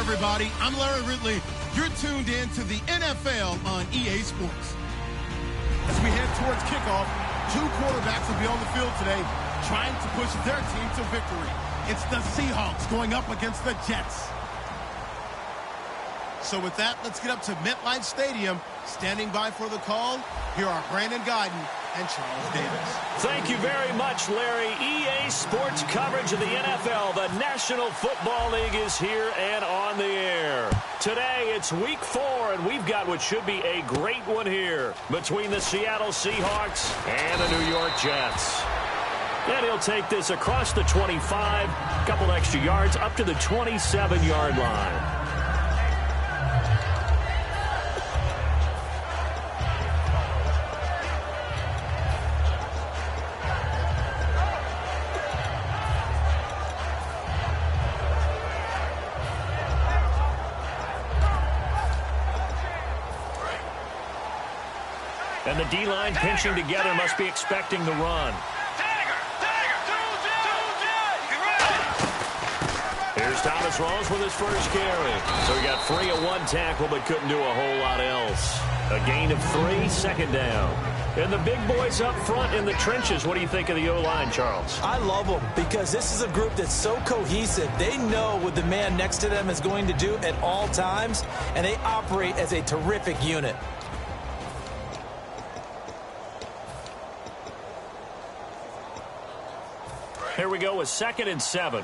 everybody. I'm Larry Ridley. You're tuned in to the NFL on EA Sports. As we head towards kickoff, two quarterbacks will be on the field today trying to push their team to victory. It's the Seahawks going up against the Jets. So with that, let's get up to MetLife Stadium. Standing by for the call, here are Brandon Guyton and Charles Davis. Thank you very much, Larry. EA Sports coverage of the NFL. The National Football League is here and on the air. Today, it's Week 4, and we've got what should be a great one here between the Seattle Seahawks and the New York Jets. And he'll take this across the 25, a couple extra yards, up to the 27-yard line. And the D-line pinching together must be expecting the run. Here's Thomas Rawls with his first carry. So he got free of one tackle but couldn't do a whole lot else. A gain of 3, second down. And the big boys up front in the trenches. What do you think of the O-line, Charles? I love them because this is a group that's so cohesive. They know what the man next to them is going to do at all times, and they operate as a terrific unit. Here we go with 2nd and 7.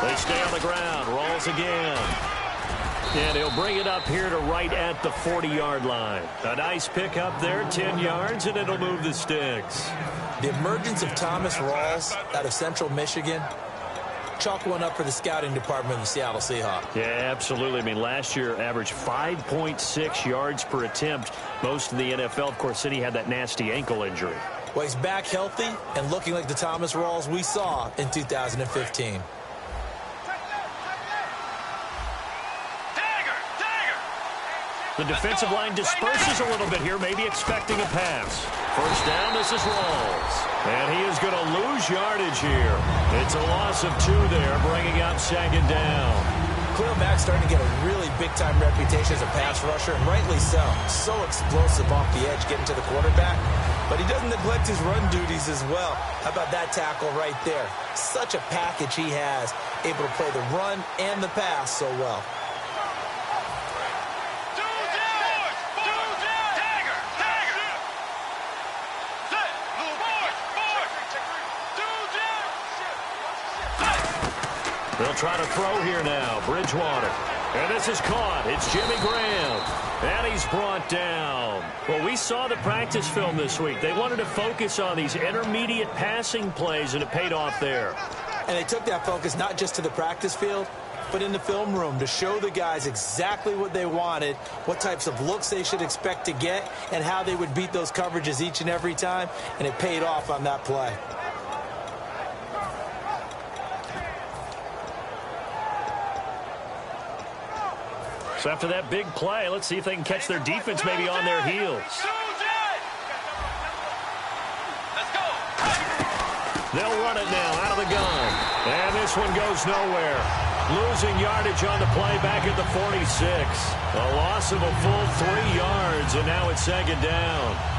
They stay on the ground. Rolls again. And he'll bring it up here to right at the 40-yard line. A nice pickup there, 10 yards, and it'll move the sticks. The emergence of Thomas Rawls out of Central Michigan, chalk one up for the scouting department of the Seattle Seahawks. Yeah, absolutely. I mean, last year averaged 5.6 yards per attempt. Most of the NFL, of course, then he had that nasty ankle injury. Well, he's back healthy and looking like the Thomas Rawls we saw in 2015. The defensive line disperses a little bit here, maybe expecting a pass. First down, this is Rawls. And he is going to lose yardage here. It's a loss of 2 there, bringing up 2nd down. Khalil Mack's starting to get a really big-time reputation as a pass rusher, and rightly so. So explosive off the edge getting to the quarterback. But he doesn't neglect his run duties as well. How about that tackle right there? Such a package he has, able to play the run and the pass so well. They'll try to throw here now. Bridgewater. And this is caught. It's Jimmy Graham. And he's brought down. Well, we saw the practice film this week. They wanted to focus on these intermediate passing plays, and it paid off there. And they took that focus not just to the practice field, but in the film room to show the guys exactly what they wanted, what types of looks they should expect to get, and how they would beat those coverages each and every time. And it paid off on that play. So after that big play, let's see if they can catch their defense maybe on their heels. They'll run it now out of the gun. And this one goes nowhere. Losing yardage on the play back at the 46. A loss of a full 3 yards, and now it's 2nd down.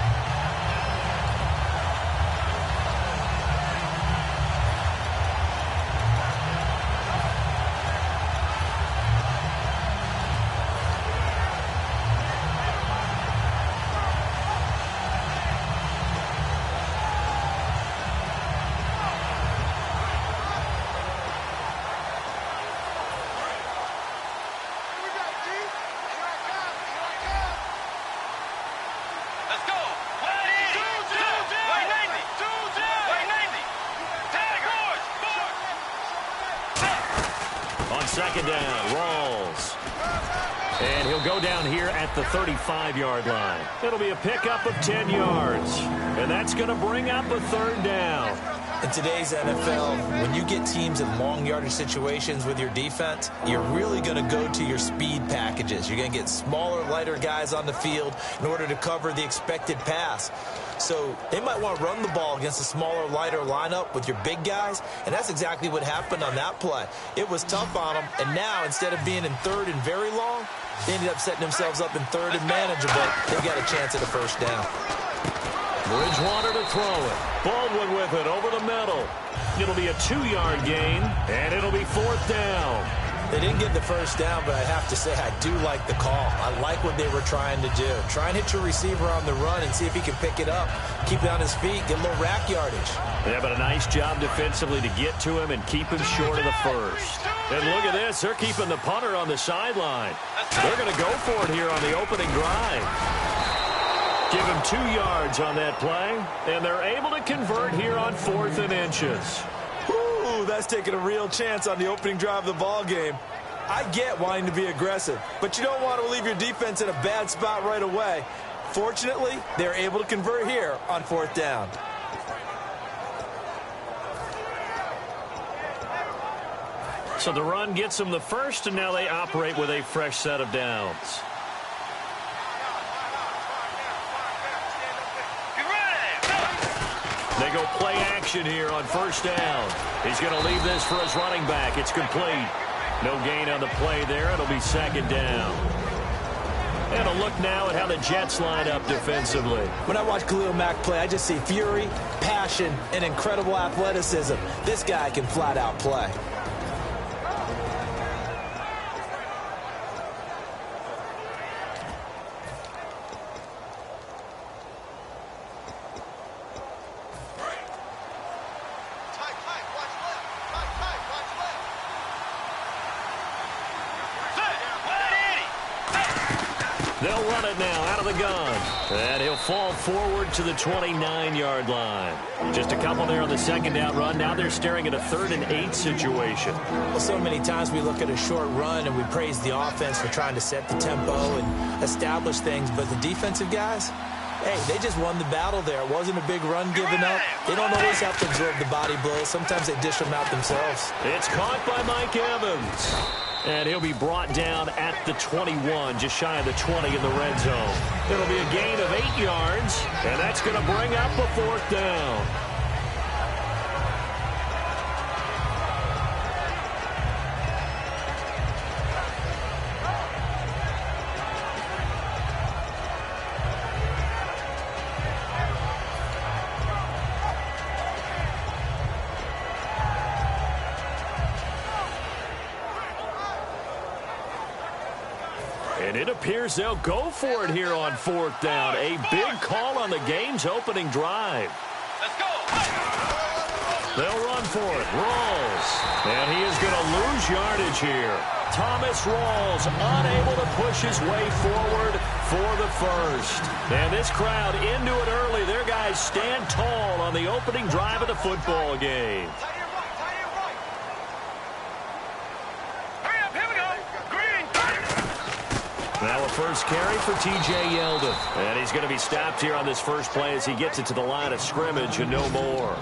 Second down, Rawls. And he'll go down here at the 35-yard line. It'll be a pickup of 10 yards. And that's going to bring up a 3rd down. In today's NFL, when you get teams in long yardage situations with your defense, you're really going to go to your speed packages. You're going to get smaller, lighter guys on the field in order to cover the expected pass. So they might want to run the ball against a smaller, lighter lineup with your big guys, and that's exactly what happened on that play. It was tough on them, and now instead of being in third and very long, they ended up setting themselves up in third and manageable. They've got a chance at a first down. Bridgewater to throw it. Baldwin with it over the middle. It'll be a 2-yard gain, and it'll be fourth down. They didn't get the first down, but I have to say I do like the call. I like what they were trying to do. Try and hit your receiver on the run and see if he can pick it up, keep it on his feet, get a little rack yardage. Yeah, but a nice job defensively to get to him and keep him short of the first. And look at this. They're keeping the punter on the sideline. They're going to go for it here on the opening drive. Give him 2 yards on that play, and they're able to convert here on 4th and inches. Ooh, that's taking a real chance on the opening drive of the ball game. I get wanting to be aggressive, but you don't want to leave your defense in a bad spot right away. Fortunately, they're able to convert here on 4th down. So the run gets them the first, and now they operate with a fresh set of downs. They go play action here on first down. He's going to leave this for his running back. It's complete. No gain on the play there. It'll be second down. And a look now at how the Jets line up defensively. When I watch Khalil Mack play, I just see fury, passion, and incredible athleticism. This guy can flat out play. They'll run it now out of the gun. And he'll fall forward to the 29-yard line. Just a couple there on the second down run. Now they're staring at a 3rd and 8 situation. Well, so many times we look at a short run and we praise the offense for trying to set the tempo and establish things. But the defensive guys, hey, they just won the battle there. It wasn't a big run given up. They don't always have to absorb the body blows. Sometimes they dish them out themselves. It's caught by Mike Evans. And he'll be brought down at the 21, just shy of the 20 in the red zone. It'll be a gain of 8 yards, and that's going to bring up a 4th down. And it appears they'll go for it here on 4th down. A big call on the game's opening drive. Let's go. They'll run for it. Rawls. And he is going to lose yardage here. Thomas Rawls unable to push his way forward for the first. And this crowd into it early. Their guys stand tall on the opening drive of the football game. Now a first carry for T.J. Yeldon. And he's going to be stopped here on this first play as he gets it to the line of scrimmage and no more.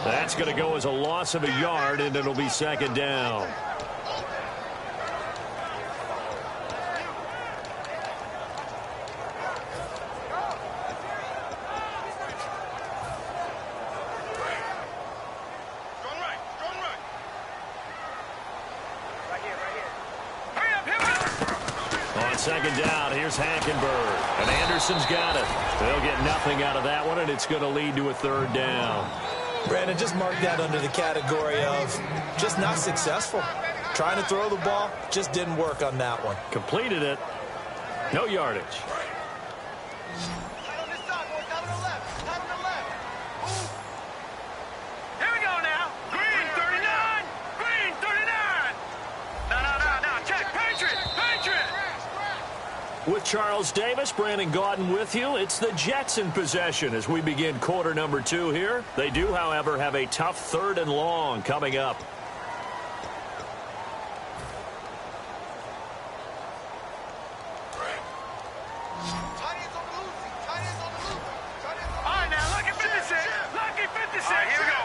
That's going to go as a loss of a yard, and it'll be second down. Second down, here's Hackenberg. And Anderson's got it. They'll get nothing out of that one, and it's going to lead to a 3rd down. Brandon, just mark that under the category of just not successful. Trying to throw the ball, just didn't work on that one. Completed it. No yardage. Here we go now. Green 39. Green 39. No. Check. Patriot. With Charles Davis, Brandon Gaudin with you. It's the Jets in possession as we begin quarter number 2 here. They do, however, have a tough 3rd and long coming up. All right, now, lucky 56. Lucky 56. All right, here we go.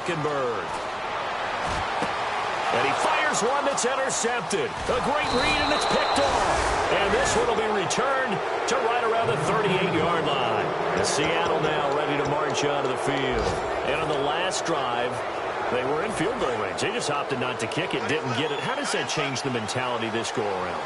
Hackenberg. And he fires one that's intercepted. A great read, and it's picked off. And this one will be returned to right around the 38-yard line. And Seattle now ready to march onto the field. And on the last drive, they were in field goal range. They just opted not to kick it, didn't get it. How does that change the mentality this go-around?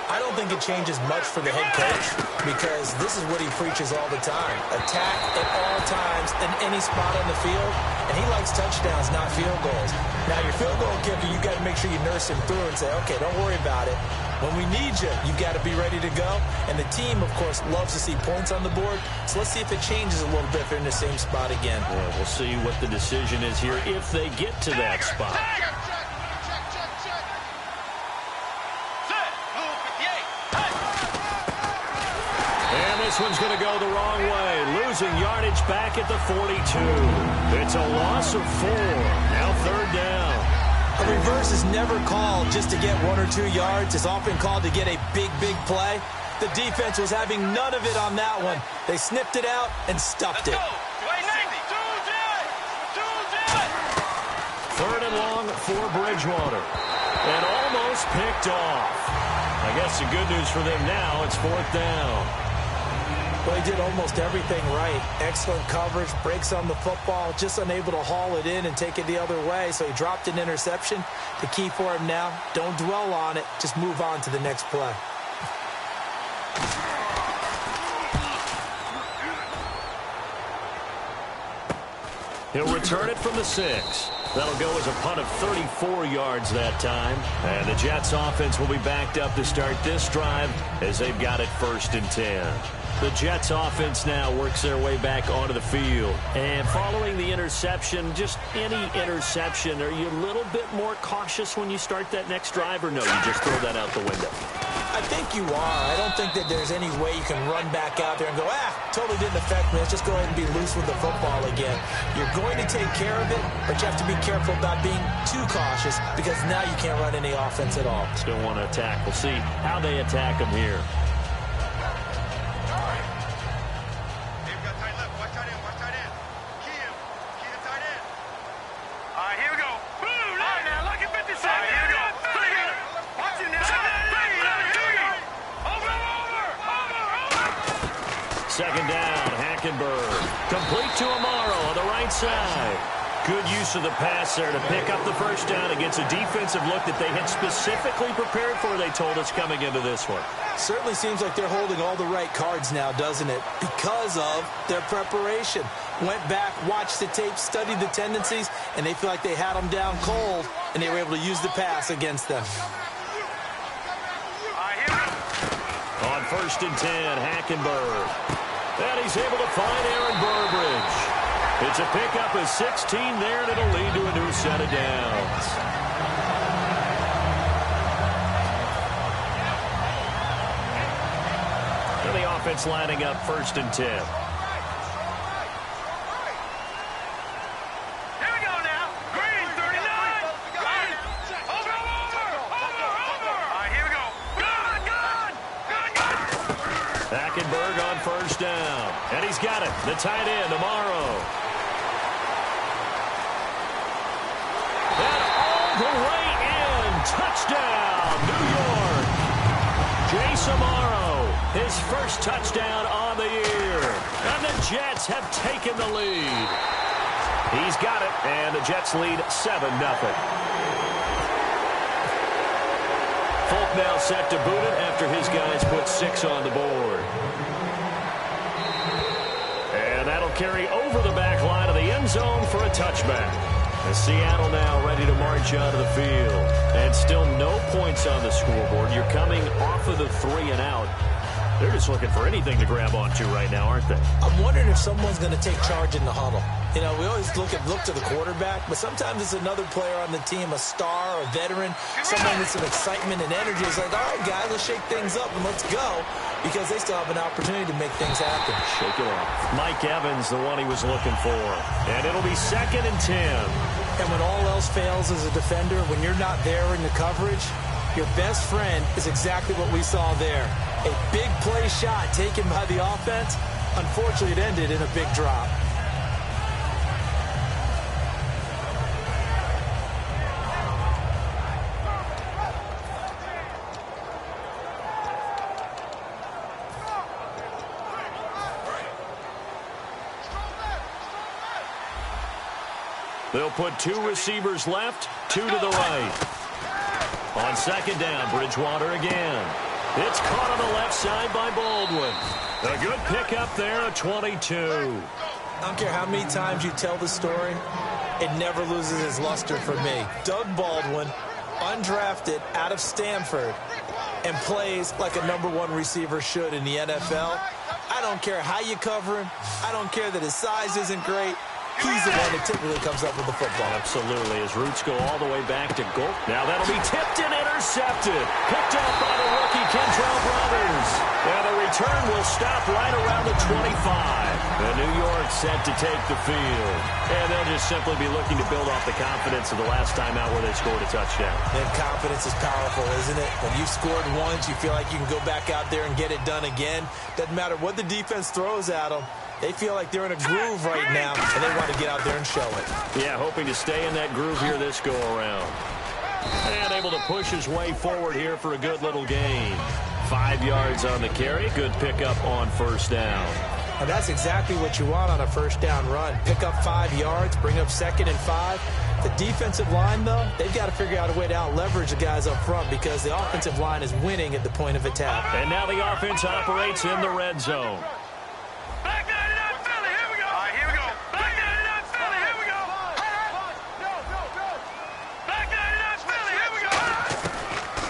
I don't think it changes much for the head coach because this is what he preaches all the time. Attack at all times in any spot on the field, and he likes touchdowns, not field goals. Now, your field goal kicker, you got to make sure you nurse him through and say, okay, don't worry about it. When we need you, you got to be ready to go. And the team, of course, loves to see points on the board. So let's see if it changes a little bit if they're in the same spot again. Well, we'll see what the decision is here if they get to that spot. This one's going to go the wrong way, losing yardage back at the 42. It's a loss of 4. Now third down. A reverse is never called just to get 1 or 2 yards. It's often called to get a big, big play. The defense was having none of it on that one. They snipped it out and stuffed it. Third and long for Bridgewater. And almost picked off. I guess the good news for them now, it's fourth down. Well, he did almost everything right. Excellent coverage, breaks on the football, just unable to haul it in and take it the other way. So he dropped an interception. The key for him now, don't dwell on it. Just move on to the next play. He'll return it from the 6. That'll go as a punt of 34 yards that time. And the Jets offense will be backed up to start this drive as they've got it 1st and 10. The Jets offense now works their way back onto the field. And following the interception, just any interception, are you a little bit more cautious when you start that next drive, or no, you just throw that out the window? I think you are. I don't think that there's any way you can run back out there and go, totally didn't affect me. Let's just go ahead and be loose with the football again. You're going to take care of it, but you have to be careful about being too cautious because now you can't run any offense at all. Still want to attack. We'll see how they attack them here. Second down, Hackenberg. Complete to Amaro on the right side. Good use of the pass there to pick up the first down against a defensive look that they had specifically prepared for, they told us, coming into this one. Certainly seems like they're holding all the right cards now, doesn't it? Because of their preparation. Went back, watched the tape, studied the tendencies, and they feel like they had them down cold, and they were able to use the pass against them. On 1st and 10, Hackenberg. And he's able to find Aaron Burbridge. It's a pickup of 16 there, and it'll lead to a new set of downs. And the offense lining up 1st and 10. Hackenberg on 1st down. And he's got it. The tight end, Amaro. And all the way in. Touchdown, New York. Jace Amaro, his first touchdown on the year. And the Jets have taken the lead. He's got it, and the Jets lead 7-0. Folk now set to boot it after his guys put 6 on the board. And that'll carry over the back line of the end zone for a touchback. As Seattle now ready to march onto the field. And still no points on the scoreboard. You're coming off of the 3 and out. They're just looking for anything to grab onto right now, aren't they? I'm wondering if someone's going to take charge in the huddle. You know, we always look to the quarterback, but sometimes it's another player on the team, a star, a veteran, someone with some excitement and energy. It's like, all right, guys, let's shake things up and let's go, because they still have an opportunity to make things happen. Shake it off. Mike Evans, the one he was looking for. And it'll be 2nd and 10. And when all else fails as a defender, when you're not there in the coverage, your best friend is exactly what we saw there. A big play shot taken by the offense. Unfortunately, it ended in a big drop. They'll put 2 receivers left, 2 to the right. On second down, Bridgewater again. It's caught on the left side by Baldwin. A good pickup there, a 22. I don't care how many times you tell the story, it never loses its luster for me. Doug Baldwin, undrafted out of Stanford, and plays like a #1 receiver should in the NFL. I don't care how you cover him. I don't care that his size isn't great. He's the one that typically comes up with the football. Absolutely. His roots go all the way back to goal. Now that'll be tipped and intercepted. Picked up by the rookie Kentrell Brothers. And the return will stop right around the 25. And New York set to take the field. And they'll just simply be looking to build off the confidence of the last time out where they scored a touchdown. And confidence is powerful, isn't it? When you've scored once, you feel like you can go back out there and get it done again. Doesn't matter what the defense throws at them. They feel like they're in a groove right now, and they want to get out there and show it. Yeah, hoping to stay in that groove here this go-around. And able to push his way forward here for a good little gain. 5 yards on the carry. Good pickup on first down. And that's exactly what you want on a first down run. Pick up 5 yards, bring up 2nd and 5. The defensive line, though, they've got to figure out a way to out-leverage the guys up front because the offensive line is winning at the point of attack. And now the offense operates in the red zone.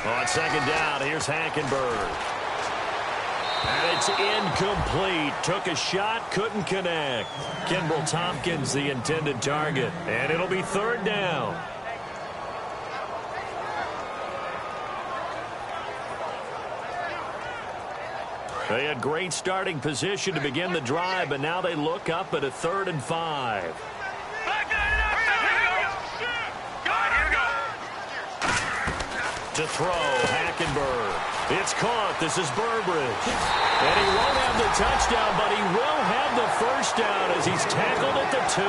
On second down, here's Hackenberg. And it's incomplete. Took a shot, couldn't connect. Kimbrel Tompkins, the intended target. And it'll be 3rd down. They had great starting position to begin the drive, but now they look up at a 3rd and 5. To throw, Hackenberg. It's caught. This is Burbridge. And he won't have the touchdown, but he will have the first down as he's tackled at the 2.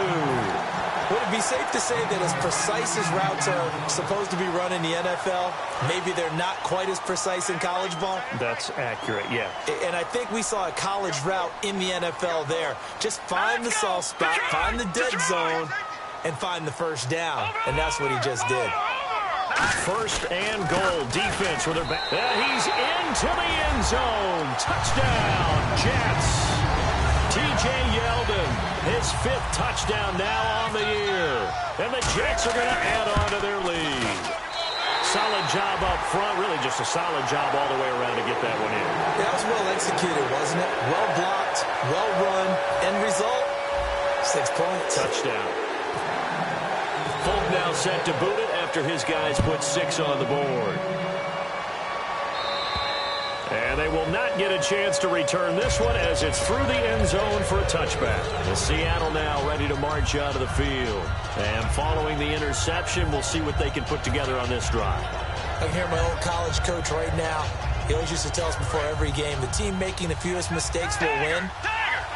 Would it be safe to say that as precise as routes are supposed to be run in the NFL, maybe they're not quite as precise in college ball? That's accurate, yeah. And I think we saw a college route in the NFL there. Just find the soft spot, find the dead zone, and find the first down. And that's what he just did. 1st and goal. Defense with their back. And he's into the end zone. Touchdown, Jets. T.J. Yeldon, his 5th touchdown now on the year. And the Jets are going to add on to their lead. Solid job up front. Really just a solid job all the way around to get that one in. That was well executed, wasn't it? Well blocked, well run. End result, 6 points. Touchdown. Folk now set to boot it after his guys put 6 on the board. And they will not get a chance to return this one as it's through the end zone for a touchback. The Seattle now ready to march out of the field. And following the interception, we'll see what they can put together on this drive. I can hear my old college coach right now. He always used to tell us before every game, the team making the fewest mistakes will win.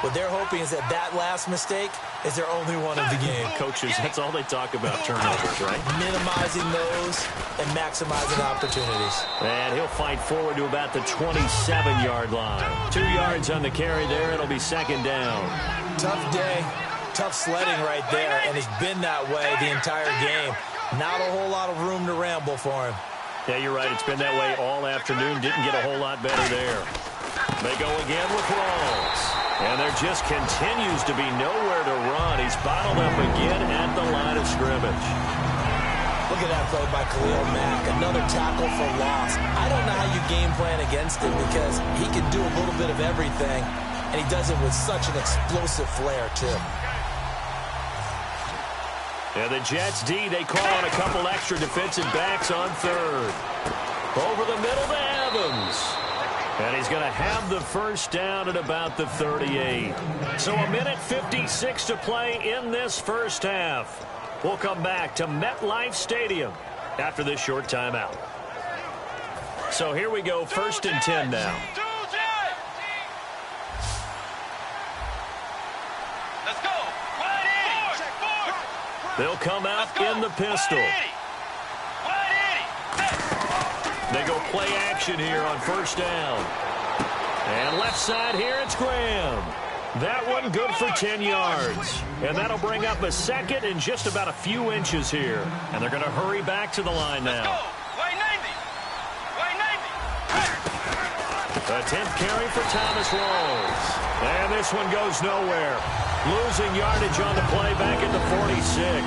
What they're hoping is that that last mistake is their only one of the game. Coaches, that's all they talk about, turnovers, right? Minimizing those and maximizing opportunities. And he'll fight forward to about the 27-yard line. 2 yards on the carry there. It'll be 2nd down. Tough day, tough sledding right there, and it's been that way the entire game. Not a whole lot of room to ramble for him. Yeah, you're right. It's been that way all afternoon. Didn't get a whole lot better there. They go again with Rawls. And there just continues to be nowhere to run. He's bottled up again at the line of scrimmage. Look at that play by Khalil Mack. Another tackle for loss. I don't know how you game plan against him because he can do a little bit of everything, and he does it with such an explosive flair, too. And the Jets D, they call on a couple extra defensive backs on 3rd. Over the middle to Evans. And he's going to have the first down at about the 38. So 1:56 to play in this first half. We'll come back to MetLife Stadium after this short timeout. So here we go, 1st and 10 now. Let's go. They'll come out in the pistol. They go play action here on 1st down. And left side here, it's Graham. That one good for 10 yards. And that'll bring up a second and just about a few inches here. And they're going to hurry back to the line now. Let's go. Way 90. Way 90. A 10th carry for Thomas Rawls. And this one goes nowhere. Losing yardage on the play back at the 46.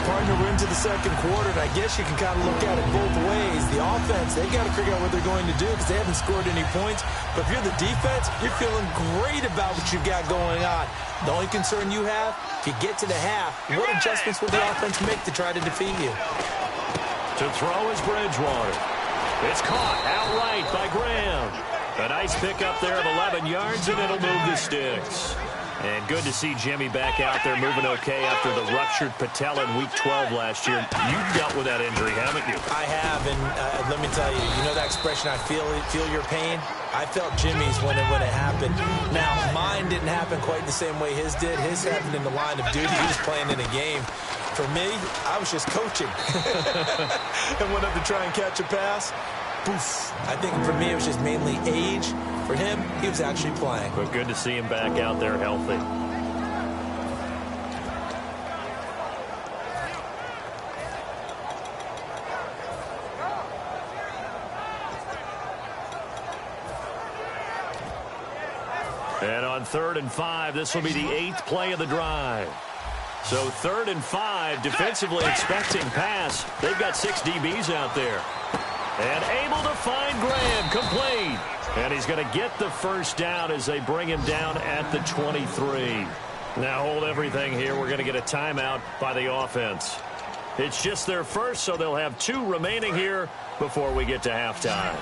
Partner, we're into the second quarter, and I guess you can kind of look at it both ways. The offense, they've got to figure out what they're going to do because they haven't scored any points. But if you're the defense, you're feeling great about what you've got going on. The only concern you have, if you get to the half, what adjustments will the offense make to try to defeat you? To throw is Bridgewater. It's caught outright by Graham. A nice pickup there of 11 yards, and it'll move the sticks. And good to see Jimmy back out there moving okay after the ruptured patella in Week 12 last year. You've dealt with that injury, haven't you? I have, and let me tell you, you know that expression, I feel your pain? I felt Jimmy's when it happened. Now, mine didn't happen quite the same way his did. His happened in the line of duty. He was playing in a game. For me, I was just coaching. And went up to try and catch a pass. Poof. I think for me, it was just mainly age. For him, he was actually playing. But good to see him back out there healthy. And on 3rd and 5, this will be the 8th play of the drive. So 3rd and 5, defensively expecting pass. They've got 6 DBs out there. And able to find Graham, complete. And he's going to get the first down as they bring him down at the 23. Now hold everything here. We're going to get a timeout by the offense. It's just their first, so they'll have 2 remaining here before we get to halftime.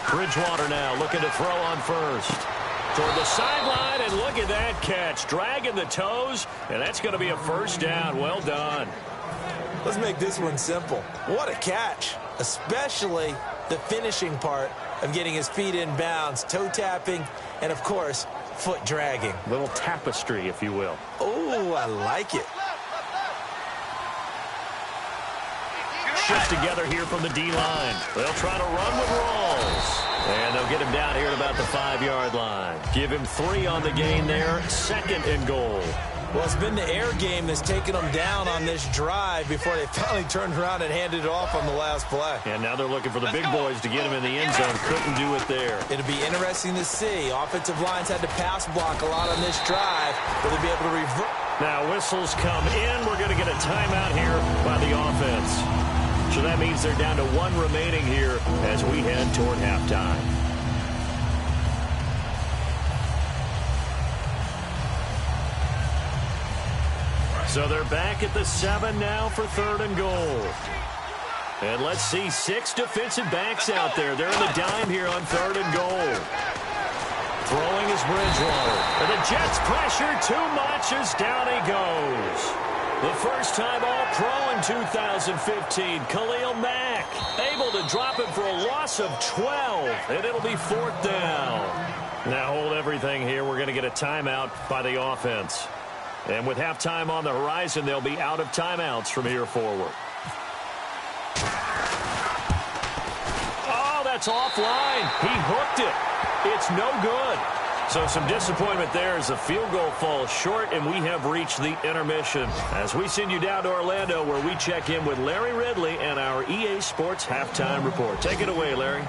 Bridgewater now looking to throw on first. Toward the sideline, and look at that catch. Dragging the toes, and that's going to be a first down. Well done. Let's make this one simple. What a catch, especially the finishing part of getting his feet in bounds, toe tapping, and, of course, foot dragging. Little tapestry, if you will. Oh, I like it. Shift together here from the D-line. They'll try to run with Rawls. And they'll get him down here at about the 5-yard line. Give him 3 on the gain there. 2nd and goal. Well, it's been the air game that's taken them down on this drive before they finally turned around and handed it off on the last play. And now they're looking for the big boys to get him in the end zone. Couldn't do it there. It'll be interesting to see. Offensive lines had to pass block a lot on this drive. Will they be able to revert? Now whistles come in. We're going to get a timeout here by the offense. So that means they're down to 1 remaining here as we head toward halftime. So they're back at the 7 now for 3rd and goal. And let's see, 6 defensive backs out there. They're in the dime here on 3rd and goal. Throwing is Bridgewater. And the Jets pressure too much as down he goes. The first time All-Pro in 2015, Khalil Mack, able to drop it for a loss of 12, and it'll be 4th down. Now hold everything here. We're going to get a timeout by the offense. And with halftime on the horizon, they'll be out of timeouts from here forward. Oh, that's offline. He hooked it. It's no good. So some disappointment there as the field goal falls short, and we have reached the intermission. As we send you down to Orlando, where we check in with Larry Ridley and our EA Sports Halftime Report. Take it away, Larry.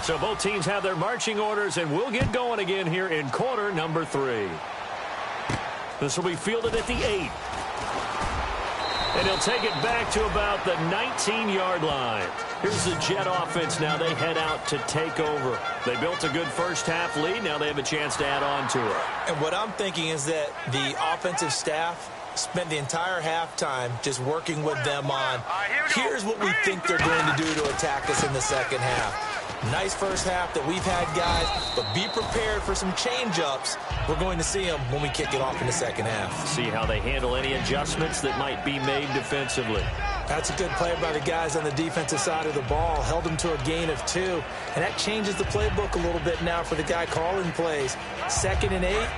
So both teams have their marching orders, and we'll get going again here in quarter number 3. This will be fielded at the 8. And he'll take it back to about the 19-yard line. Here's the Jet offense now. They head out to take over. They built a good first-half lead. Now they have a chance to add on to it. And what I'm thinking is that the offensive staff spent the entire halftime just working with them on, here's what we think they're going to do to attack us in the second half. Nice first half that we've had, guys, but be prepared for some change-ups. We're going to see them when we kick it off in the second half. See how they handle any adjustments that might be made defensively. That's a good play by the guys on the defensive side of the ball. Held them to a gain of 2, and that changes the playbook a little bit now for the guy calling plays. 2nd and 8,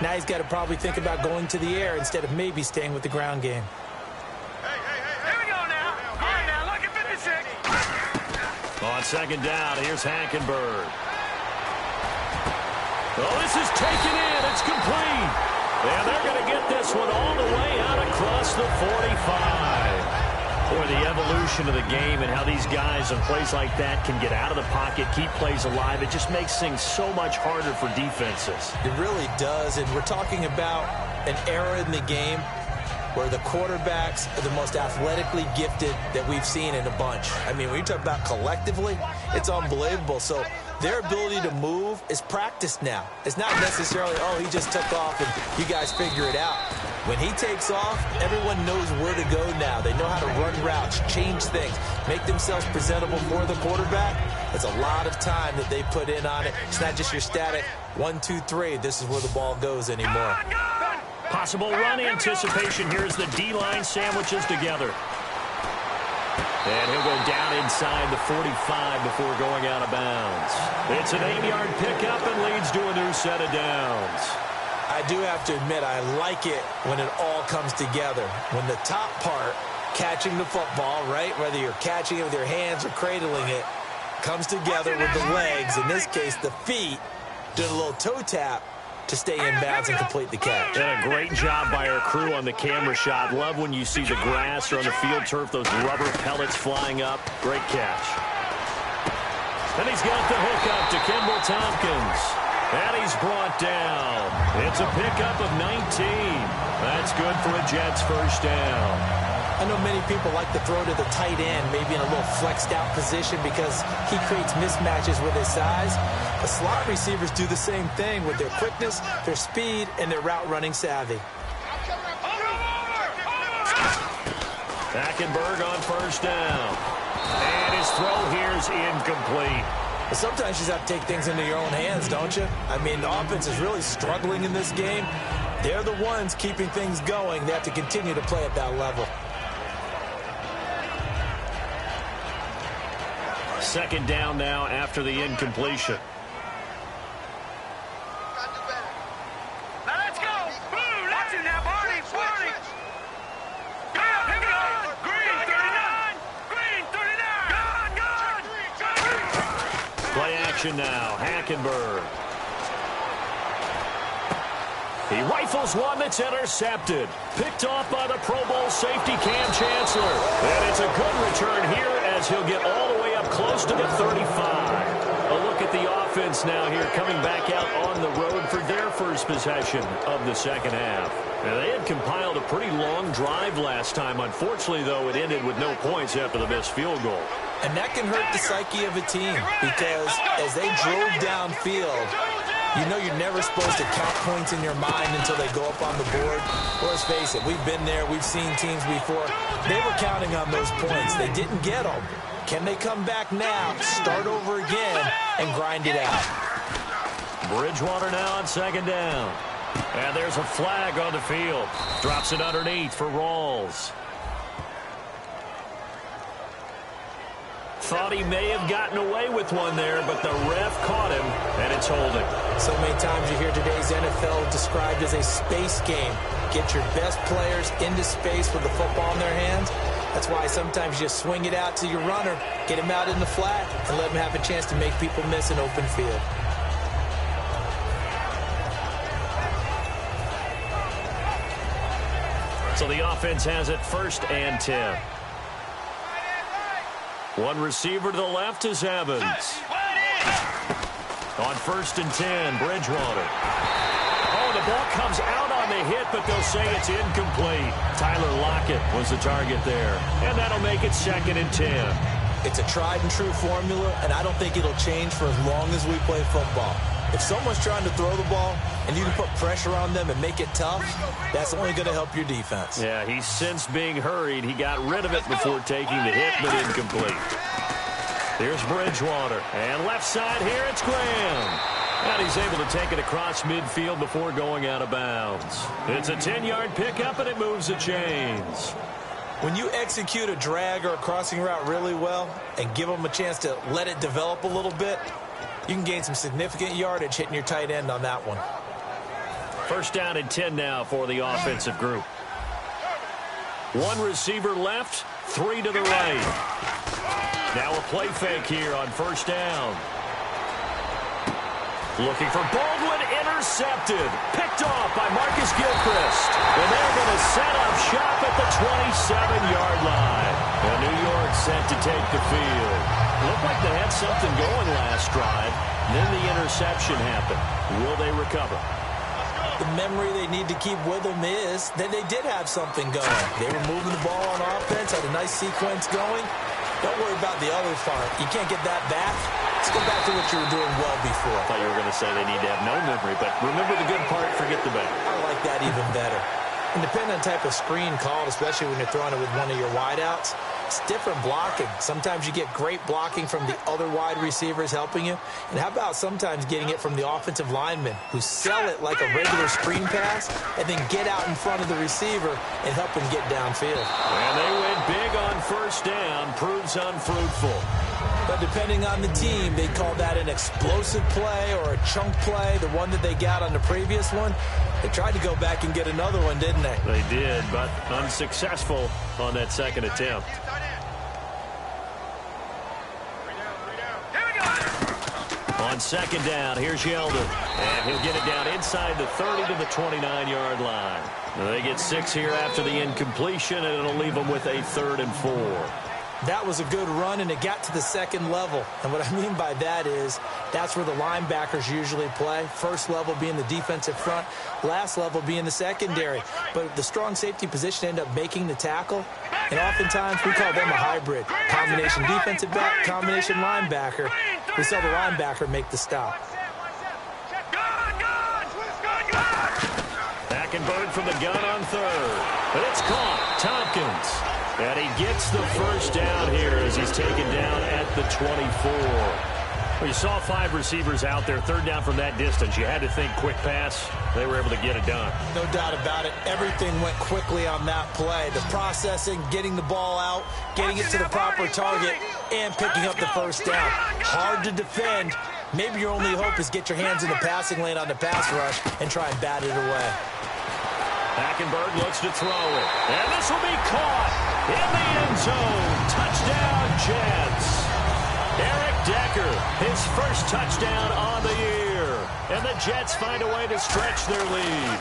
now he's got to probably think about going to the air instead of maybe staying with the ground game. On second down, here's Hackenberg. Oh, this is taken in. It's complete. And they're going to get this one all the way out across the 45. Boy, the evolution of the game and how these guys on plays like that can get out of the pocket, keep plays alive, it just makes things so much harder for defenses. It really does, and we're talking about an era in the game where the quarterbacks are the most athletically gifted that we've seen in a bunch. I mean, when you talk about collectively, it's unbelievable. So their ability to move is practiced now. It's not necessarily, oh, he just took off and you guys figure it out. When he takes off, everyone knows where to go now. They know how to run routes, change things, make themselves presentable for the quarterback. It's a lot of time that they put in on it. It's not just your static 1, 2, 3. This is where the ball goes anymore. Possible run anticipation. Here's the D-line sandwiches together. And he'll go down inside the 45 before going out of bounds. It's an 8-yard pickup and leads to a new set of downs. I do have to admit, I like it when it all comes together. When the top part, catching the football, right, whether you're catching it with your hands or cradling it, comes together with the legs, in this case the feet, doing a little toe tap to stay in bounds and complete the catch. And a great job by our crew on the camera shot. Love when you see the grass or on the field turf, those rubber pellets flying up. Great catch. And he's got the hook up to Kimball Tompkins. And he's brought down. It's a pickup of 19. That's good for a Jets first down. I know many people like to throw to the tight end, maybe in a little flexed out position because he creates mismatches with his size. The slot receivers do the same thing with their quickness, their speed, and their route running savvy. Hackenberg on first down. And his throw here is incomplete. But sometimes you just have to take things into your own hands, don't you? I mean, the offense is really struggling in this game. They're the ones keeping things going. They have to continue to play at that level. Second down now after the incompletion. Now let's go. Blue, that's it now, Barney. Barney. Here we go. Green 39. Green 39. Gone. Play action now. Hackenberg. He rifles one that's intercepted. Picked off by the Pro Bowl safety Cam Chancellor. And it's a good return here as he'll get all the way up close to the 35. A look at the offense now here coming back out on the road for their first possession of the second half. Now, they had compiled a pretty long drive last time. Unfortunately, though, it ended with no points after the missed field goal. And that can hurt the psyche of a team because as they drove downfield, you know you're never supposed to count points in your mind until they go up on the board. Well, let's face it, we've been there. We've seen teams before. They were counting on those points. They didn't get them. Can they come back now, start over again, and grind it out? Bridgewater now on second down. And there's a flag on the field. Drops it underneath for Rawls. Thought he may have gotten away with one there, but the ref caught him, and it's holding. So many times you hear today's NFL described as a space game. Get your best players into space with the football in their hands. That's why sometimes you just swing it out to your runner, get him out in the flat, and let him have a chance to make people miss an open field. So the offense has it 1st and 10. One receiver to the left is Evans. On 1st and 10, Bridgewater. Oh, the ball comes out on the hit, but they'll say it's incomplete. Tyler Lockett was the target there. And that'll make it 2nd and 10. It's a tried-and-true formula, and I don't think it'll change for as long as we play football. If someone's trying to throw the ball and you can put pressure on them and make it tough, that's only going to help your defense. Yeah, he's since being hurried. He got rid of it before taking the hit, but incomplete. Here's Bridgewater. And left side here, it's Graham. And he's able to take it across midfield before going out of bounds. It's a 10-yard pickup, and it moves the chains. When you execute a drag or a crossing route really well and give them a chance to let it develop a little bit, you can gain some significant yardage hitting your tight end on that one. 1st down and 10 now for the offensive group. One receiver left, 3 to the right. Now a play fake here on first down. Looking for Baldwin, intercepted. Picked off by Marcus Gilchrist. And they're going to set up shop at the 27-yard line. And New York set to take the field. Looked like they had something going last drive. Then the interception happened. Will they recover? The memory they need to keep with them is that they did have something going. They were moving the ball on offense, had a nice sequence going. Don't worry about the other part. You can't get that back. Let's go back to what you were doing well before. I thought you were going to say they need to have no memory, but remember the good part, forget the bad. I like that even better. And depending on the type of screen called, especially when you're throwing it with one of your wideouts, it's different blocking. Sometimes you get great blocking from the other wide receivers helping you. And how about sometimes getting it from the offensive linemen who sell it like a regular screen pass and then get out in front of the receiver and help him get downfield. And they went big on first down, proves unfruitful. But depending on the team, they call that an explosive play or a chunk play, the one that they got on the previous one. They tried to go back and get another one, didn't they? They did, but unsuccessful on that second attempt. On second down, here's Yeldon. And he'll get it down inside the 30 to the 29-yard line. Now they get 6 here after the incompletion, and it'll leave them with a 3rd and 4. That was a good run, and it got to the second level. And what I mean by that is that's where the linebackers usually play. First level being the defensive front, last level being the secondary. But the strong safety position ended up making the tackle. And oftentimes we call them a hybrid. Combination defensive back, combination linebacker. We saw the linebacker make the stop. Hackenberg from the gun on 3rd. But it's caught. Tompkins. And he gets the first down here as he's taken down at the 24. Well, you saw 5 receivers out there. 3rd down from that distance. You had to think quick pass. They were able to get it done. No doubt about it. Everything went quickly on that play. The processing, getting the ball out, getting it to the proper target, and picking up the first down. Hard to defend. Maybe your only hope is get your hands in the passing lane on the pass rush and try and bat it away. Hackenberg looks to throw it. And this will be caught in the end zone. Touchdown, Jets. Eric Decker, his first touchdown on the year. And the Jets find a way to stretch their lead.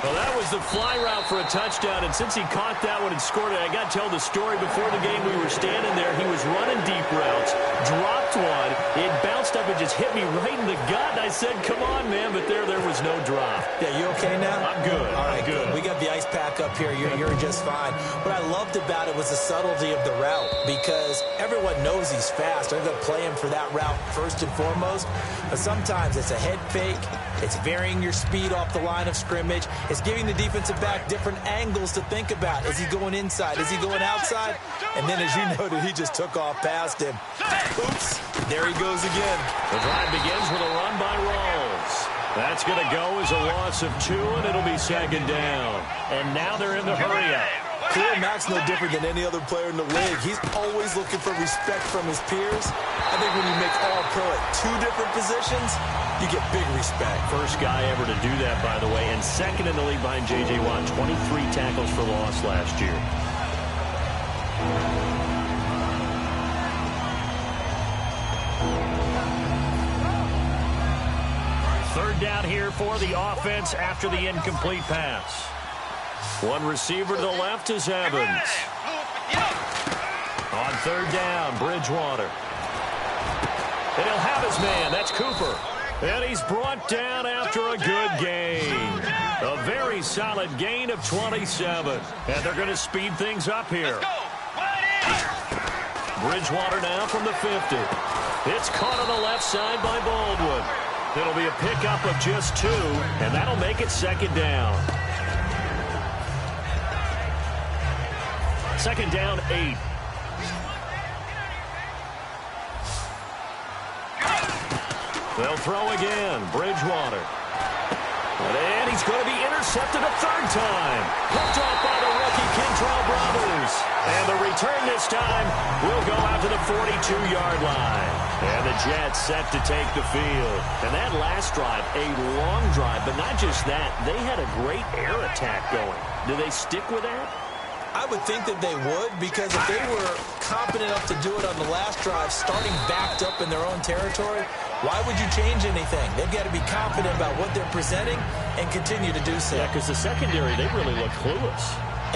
Well, that was the fly route for a touchdown, and since he caught that one and scored it, I got to tell the story. Before the game, we were standing there. He was running deep routes, dropped one. It bounced up and just hit me right in the gut. And I said, come on, man, but there was no drop. Yeah, you okay now? I'm good. All right, I'm good. We got the ice pack up here. You're just fine. What I loved about it was the subtlety of the route, because everyone knows he's fast. They're going to play him for that route first and foremost. But sometimes it's a head fake. It's varying your speed off the line of scrimmage. It's giving the defensive back different angles to think about. Is he going inside? Is he going outside? And then, as you noted, he just took off past him. Oops. There he goes again. The drive begins with a run by Rawls. That's going to go as a loss of 2, and it'll be second down. And now they're in the hurry-up. Khalil Mack's no different than any other player in the league. He's always looking for respect from his peers. I think when you make All-Pro at 2 different positions, you get big respect. First guy ever to do that, by the way, and second in the league behind J.J. Watt. 23 tackles for loss last year. Third down here for the offense after the incomplete pass. One receiver to the left is Evans. On 3rd down, Bridgewater. And he'll have his man. That's Cooper. And he's brought down after a good gain. A very solid gain of 27. And they're going to speed things up here. Bridgewater now from the 50. It's caught on the left side by Baldwin. It'll be a pickup of just 2, and that'll make it second down. Second down, 8. They'll throw again. Bridgewater. And he's going to be intercepted a 3rd time. Picked off by the rookie Kentrell Brothers. And the return this time will go out to the 42-yard line. And the Jets set to take the field. And that last drive, a long drive, but not just that. They had a great air attack going. Do they stick with that? I would think that they would, because if they were competent enough to do it on the last drive, starting backed up in their own territory, why would you change anything? They've got to be confident about what they're presenting and continue to do so. Yeah, because the secondary, they really look clueless.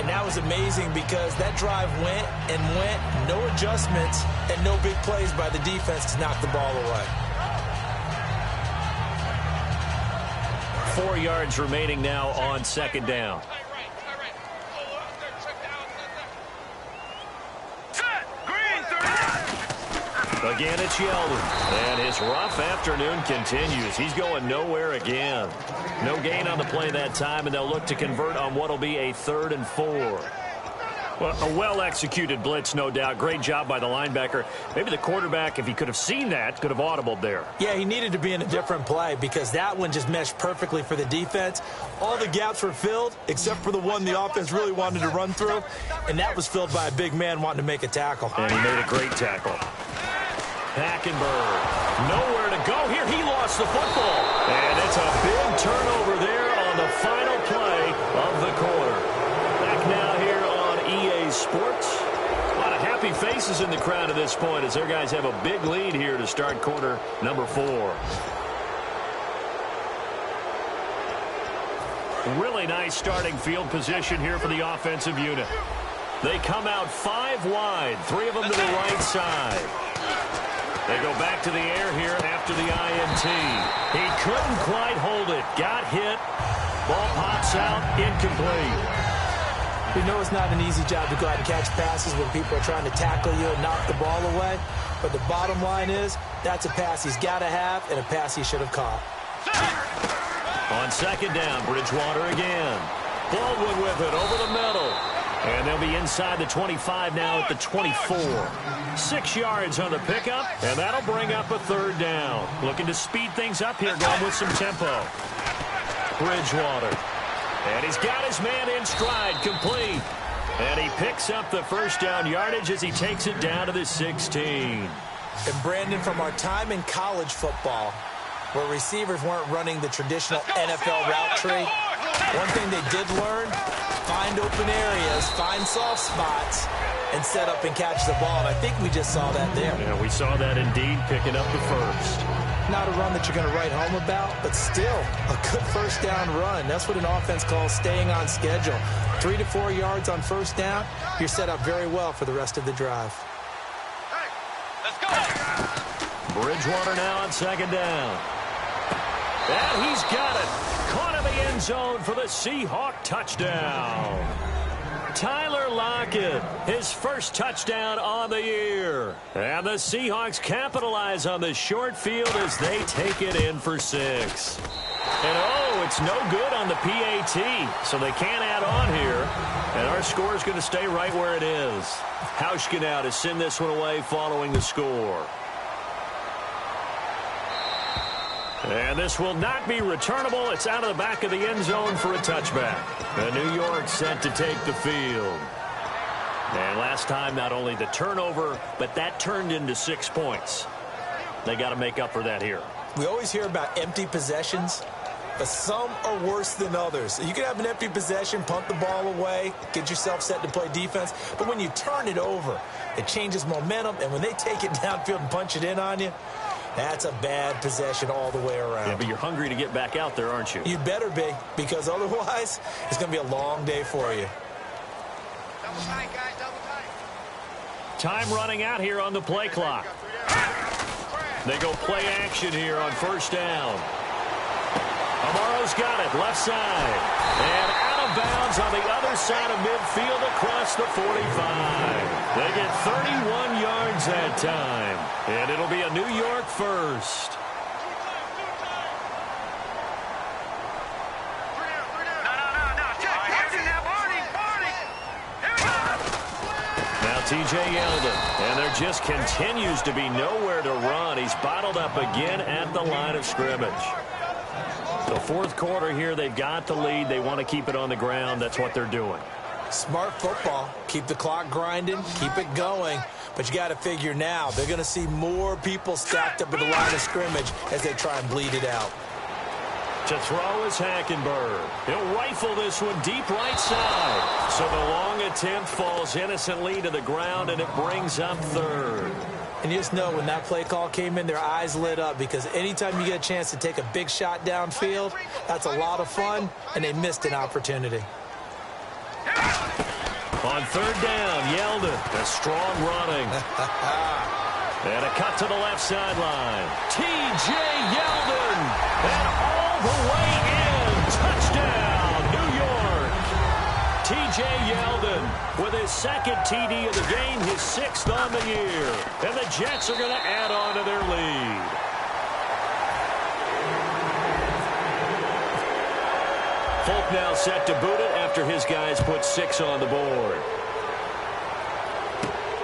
And that was amazing because that drive went and went, no adjustments, and no big plays by the defense to knock the ball away. 4 yards remaining now on second down. Again, it's Yeldon, and his rough afternoon continues. He's going nowhere again. No gain on the play that time, and they'll look to convert on what will be a 3rd and 4. Well, a well-executed blitz, no doubt. Great job by the linebacker. Maybe the quarterback, if he could have seen that, could have audibled there. Yeah, he needed to be in a different play because that one just meshed perfectly for the defense. All the gaps were filled except for the one the offense really wanted to run through, and that was filled by a big man wanting to make a tackle. And he made a great tackle. Hackenberg, nowhere to go here. He lost the football. And it's a big turnover there on the final play of the quarter. Back now here on EA Sports. A lot of happy faces in the crowd at this point as their guys have a big lead here to start quarter number 4. Really nice starting field position here for the offensive unit. They come out 5 wide, 3 of them to the right side. They go back to the air here after the INT. He couldn't quite hold it. Got hit. Ball pops out. Incomplete. We know it's not an easy job to go out and catch passes when people are trying to tackle you and knock the ball away. But the bottom line is, that's a pass he's got to have and a pass he should have caught. On second down, Bridgewater again. Baldwin with it over the middle. And they'll be inside the 25 now at the 24. 6 yards on the pickup, and that'll bring up a 3rd down. Looking to speed things up here, going with some tempo. Bridgewater. And he's got his man in stride, complete. And he picks up the 1st down yardage as he takes it down to the 16. And Brandon, from our time in college football, where receivers weren't running the traditional NFL route tree, one thing they did learn, find open areas, find soft spots, and set up and catch the ball. And I think we just saw that there. Yeah, we saw that indeed, picking up the 1st. Not a run that you're going to write home about, but still a good 1st down run. That's what an offense calls staying on schedule. 3 to 4 yards on 1st down, you're set up very well for the rest of the drive. Hey, let's go. Bridgewater now on 2nd down. And he's got it. Caught in the end zone for the Seahawk touchdown. Tyler Lockett, his 1st touchdown on the year. And the Seahawks capitalize on the short field as they take it in for 6. And oh, it's no good on the PAT, so they can't add on here. And our score is going to stay right where it is. Hauschka now to send this one away following the score. And this will not be returnable. It's out of the back of the end zone for a touchback. And New York set to take the field. And last time, not only the turnover, but that turned into 6 points. They got to make up for that here. We always hear about empty possessions, but some are worse than others. You can have an empty possession, punt the ball away, get yourself set to play defense. But when you turn it over, it changes momentum. And when they take it downfield and punch it in on you, that's a bad possession all the way around. Yeah, but you're hungry to get back out there, aren't you? You better be, because otherwise it's going to be a long day for you. Double tight, guys, double tight. Time running out here on the play clock. They go play action here on 1st down. Amaro's got it, left side. And out of bounds on the other side of midfield across the 45. They get 31 yards that time. And it'll be a New York 1st. Now T.J. Yeldon. And there just continues to be nowhere to run. He's bottled up again at the line of scrimmage. The 4th quarter here, they've got the lead. They want to keep it on the ground. That's what they're doing. Smart football. Keep the clock grinding. Keep it going. But you got to figure now, they're going to see more people stacked up at the line of scrimmage as they try and bleed it out. To throw is Hackenberg. He'll rifle this one deep right side. So the long attempt falls innocently to the ground, and it brings up third. And you just know when that play call came in, their eyes lit up, because anytime you get a chance to take a big shot downfield, that's a lot of fun, and they missed an opportunity. On third down, Yeldon. A strong running. And a cut to the left sideline. T.J. Yeldon. And all the way in. Touchdown, New York. T.J. Yeldon with his second TD of the game, his 6th on the year. And the Jets are going to add on to their lead. Folk now set to boot it after his guys put 6 on the board.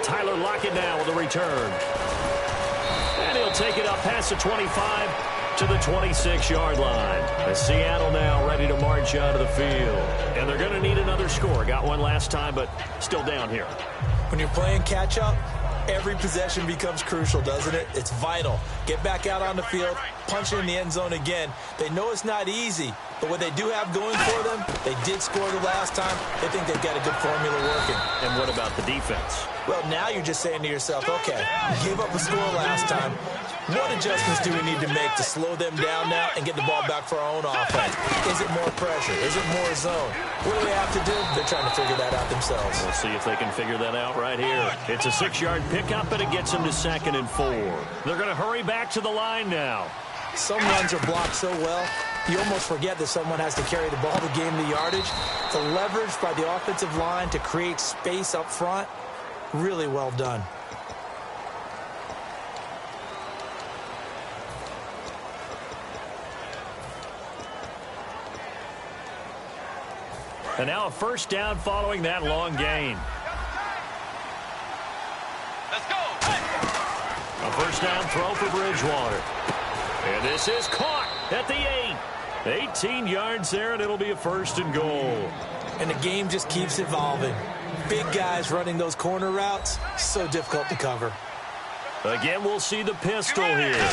Tyler Lockett now with a return. And he'll take it up past the 25 to the 26-yard line. As Seattle now ready to march out of the field. And they're going to need another score. Got one last time, but still down here. When you're playing catch-up, every possession becomes crucial, doesn't it? It's vital. Get back out on the field, punch it in the end zone again. They know it's not easy, but what they do have going for them, they did score the last time. They think they've got a good formula working. And what about the defense? Well, now you're just saying to yourself, okay, gave up a score last time. What adjustments do we need to make to slow them down now and get the ball back for our own offense? Is it more pressure? Is it more zone? What do they have to do? They're trying to figure that out themselves. We'll see if they can figure that out right here. It's a 6-yard pickup, and it gets them to 2nd and 4. They're going to hurry back to the line now. Some runs are blocked so well, you almost forget that someone has to carry the ball to gain the yardage. The leverage by the offensive line to create space up front, really well done. And now a first down following that long gain. Let's go. Hey. A first down throw for Bridgewater. And this is caught at the 8. 18 yards there, and it'll be a 1st and goal. And the game just keeps evolving. Big guys running those corner routes, so difficult to cover. Again, we'll see the pistol here.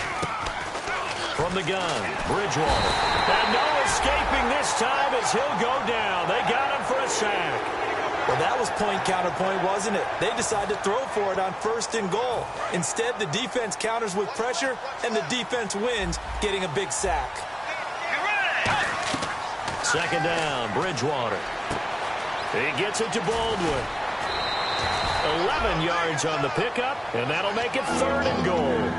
From the gun, Bridgewater. And no escaping this time as he'll go down. They got him for a sack. Well, that was point counterpoint, wasn't it? They decided to throw for it on 1st and goal. Instead, the defense counters with pressure, and the defense wins, getting a big sack. 2nd down, Bridgewater. He gets it to Baldwin. 11 yards on the pickup, and that'll make it 3rd and goal.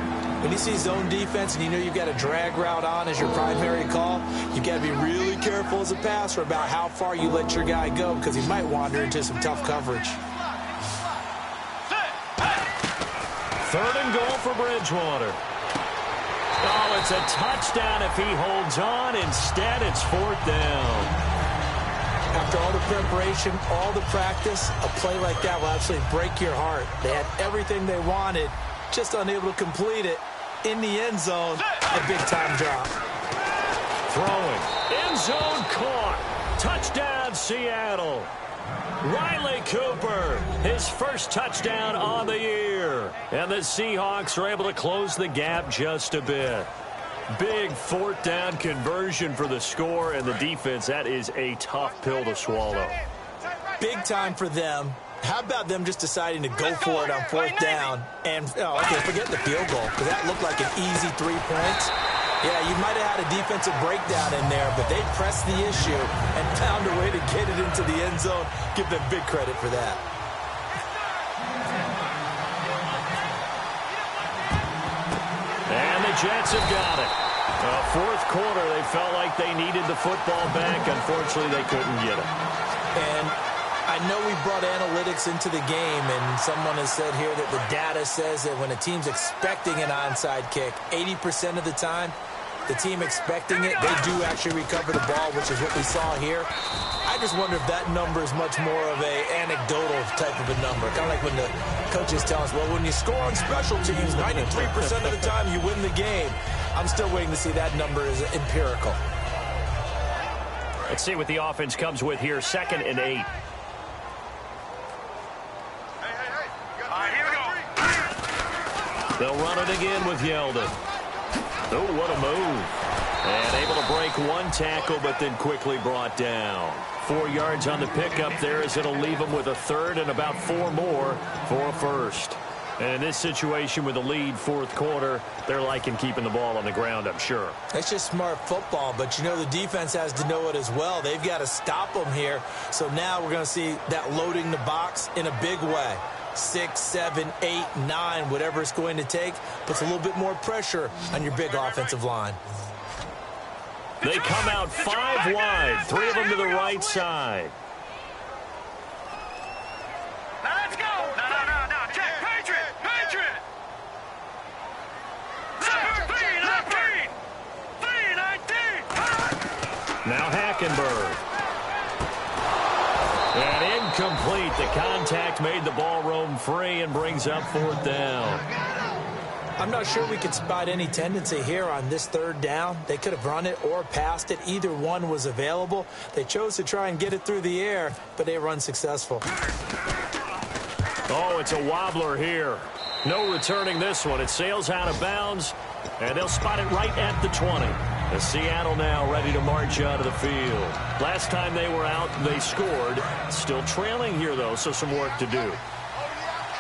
When you see zone defense and you know you've got a drag route on as your primary call, you've got to be really careful as a passer about how far you let your guy go, because he might wander into some tough coverage. 3rd and goal for Bridgewater. Oh, it's a touchdown if he holds on. Instead, it's 4th down. After all the preparation, all the practice, a play like that will absolutely break your heart. They had everything they wanted, just unable to complete it. In the end zone, a big-time drop. Throwing. End zone caught. Touchdown, Seattle. Riley Cooper, his first touchdown on the year. And the Seahawks are able to close the gap just a bit. Big 4th down conversion for the score, and the defense, that is a tough pill to swallow. Big time for them. How about them just deciding to go for it on 4th down? And, okay, forget the field goal, because that looked like an easy 3 points. Yeah, you might have had a defensive breakdown in there, but they pressed the issue and found a way to get it into the end zone. Give them big credit for that. And the Jets have got it. 4th quarter, they felt like they needed the football back. Unfortunately, they couldn't get it. And I know we brought analytics into the game, and someone has said here that the data says that when a team's expecting an onside kick, 80% of the time, the team expecting it, they do actually recover the ball, which is what we saw here. I just wonder if that number is much more of a anecdotal type of a number. Kind of like when the coaches tell us, well, when you score on special teams, 93% of the time you win the game. I'm still waiting to see that number is empirical. Let's see what the offense comes with here. 2nd and 8. All right, here we go. They'll run it again with Yeldon. Oh, what a move. And able to break one tackle, but then quickly brought down. 4 yards on the pickup there as it'll leave them with a third and about 4 more for a first. And in this situation with the lead fourth quarter, they're liking keeping the ball on the ground, I'm sure. That's just smart football, but you know the defense has to know it as well. They've got to stop them here. So now we're going to see that loading the box in a big way. 6, 7, 8, 9, whatever it's going to take, puts a little bit more pressure on your big offensive line. They come out 5 wide, 3 of them to the right side. Now let's go. No. Check. Patriot. 319. Now Hackenberg. And incomplete. The contact made the ball roam free and brings up 4th down. I'm not sure we could spot any tendency here on this 3rd down. They could have run it or passed it. Either one was available. They chose to try and get it through the air, but they were unsuccessful. Oh, it's a wobbler here. No returning this one. It sails out of bounds, and they'll spot it right at the 20. As Seattle now ready to march out of the field. Last time they were out, they scored. Still trailing here, though, so some work to do.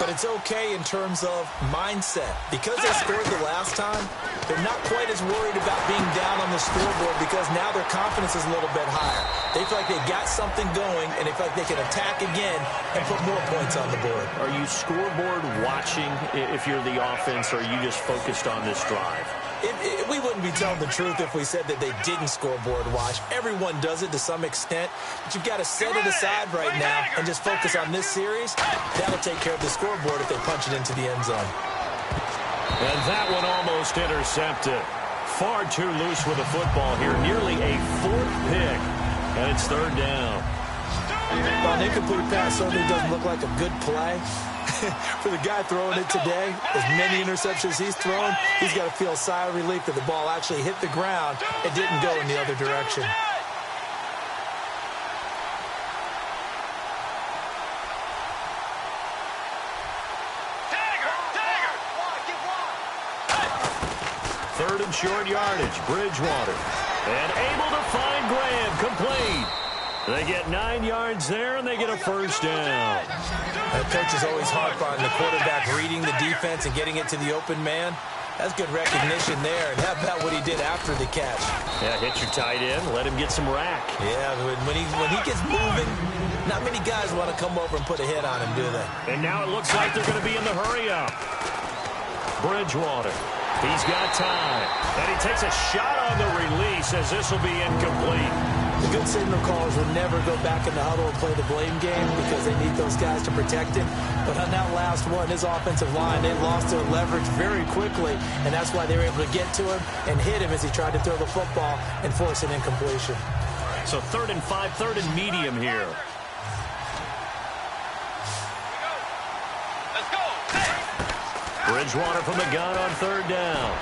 But it's okay in terms of mindset. Because they scored the last time, they're not quite as worried about being down on the scoreboard because now their confidence is a little bit higher. They feel like they got something going, and they feel like they can attack again and put more points on the board. Are you scoreboard watching if you're the offense, or are you just focused on this drive? We wouldn't be telling the truth if we said that they didn't scoreboard watch. Everyone does it to some extent, but you've got to set it aside right now and just focus on this series. That'll take care of the scoreboard if they punch it into the end zone. And that one almost intercepted. Far too loose with the football here. Nearly a 4th pick, and it's 3rd down. Well, an incomplete pass certainly doesn't look like a good play. For the guy throwing it today, as many interceptions he's thrown, he's got to feel a sigh of relief that the ball actually hit the ground and didn't go in the other direction. Third and short yardage, Bridgewater. And able to find Graham, complete. They get 9 yards there, and they get a first down. The coach is always harp on the quarterback reading the defense and getting it to the open man. That's good recognition there. And how about what he did after the catch? Yeah, hit your tight end, let him get some rack. Yeah, when he gets moving, not many guys want to come over and put a hit on him, do they? And now it looks like they're going to be in the hurry-up. Bridgewater. He's got time. And he takes a shot on the release as this will be incomplete. The good signal callers will never go back in the huddle and play the blame game because they need those guys to protect him. But on that last one, his offensive line, they lost their leverage very quickly, and that's why they were able to get to him and hit him as he tried to throw the football and force an incompletion. So 3rd and 5, 3rd and medium here. Let's go. Bridgewater from the gun on 3rd down.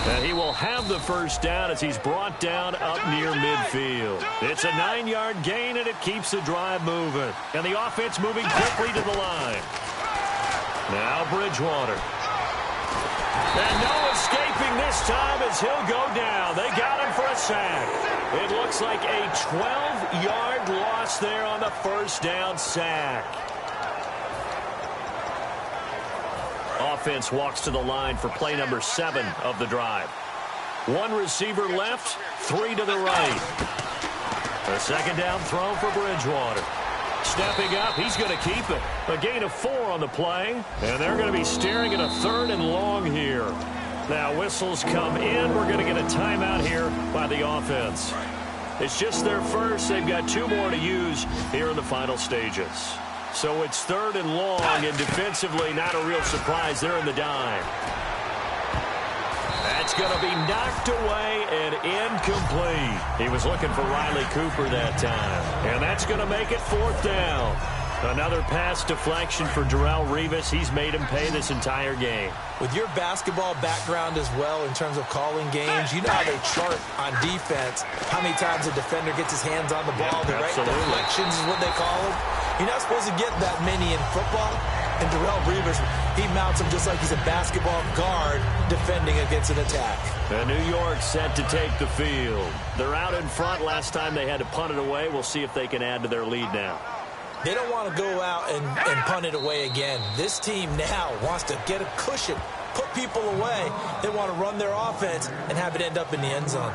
And he will have the first down as he's brought down up near midfield. It's a 9-yard gain, and it keeps the drive moving. And the offense moving quickly to the line. Now Bridgewater. And no escaping this time as he'll go down. They got him for a sack. It looks like a 12-yard loss there on the first down sack. Offense walks to the line for play number 7 of the drive. 1 receiver left, 3 to the right. A second down throw for Bridgewater. Stepping up, he's going to keep it. A gain of 4 on the play, and they're going to be staring at a 3rd and long here. Now whistles come in. We're going to get a timeout here by the offense. It's just their first. They've got 2 more to use here in the final stages. So it's 3rd and long, and defensively not a real surprise. They're in the dime. That's going to be knocked away and incomplete. He was looking for Riley Cooper that time. And that's going to make it 4th down. Another pass deflection for Darrelle Revis. He's made him pay this entire game. With your basketball background as well in terms of calling games, you know how they chart on defense, how many times a defender gets his hands on the ball. The right deflections is what they call them. You're not supposed to get that many in football, And Darrell Reavers, he mounts him just like he's a basketball guard defending against an attack. And New York set to take the field. They're out in front. Last time they had to punt it away. We'll see if they can add to their lead now. They don't want to go out and punt it away again. This team now wants to get a cushion, put people away. They want to run their offense and have it end up in the end zone.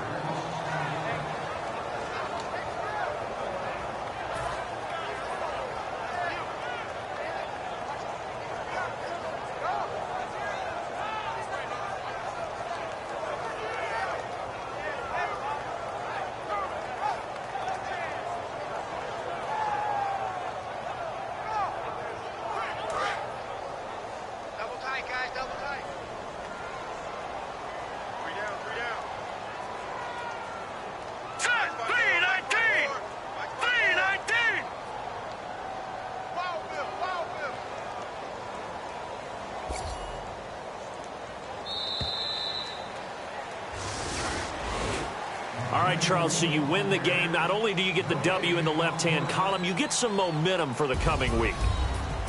All right, Charles, so you win the game. Not only do you get the W in the left-hand column, you get some momentum for the coming week.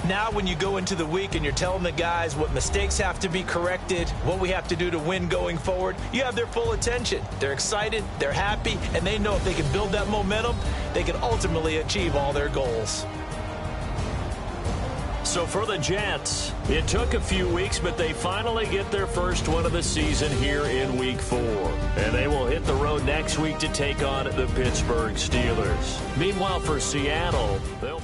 Now when you go into the week and you're telling the guys what mistakes have to be corrected, what we have to do to win going forward, you have their full attention. They're excited, they're happy, and they know if they can build that momentum, they can ultimately achieve all their goals. So for the Jets, it took a few weeks, but they finally get their first one of the season here in Week 4. And they will hit the road next week to take on the Pittsburgh Steelers. Meanwhile, for Seattle, they'll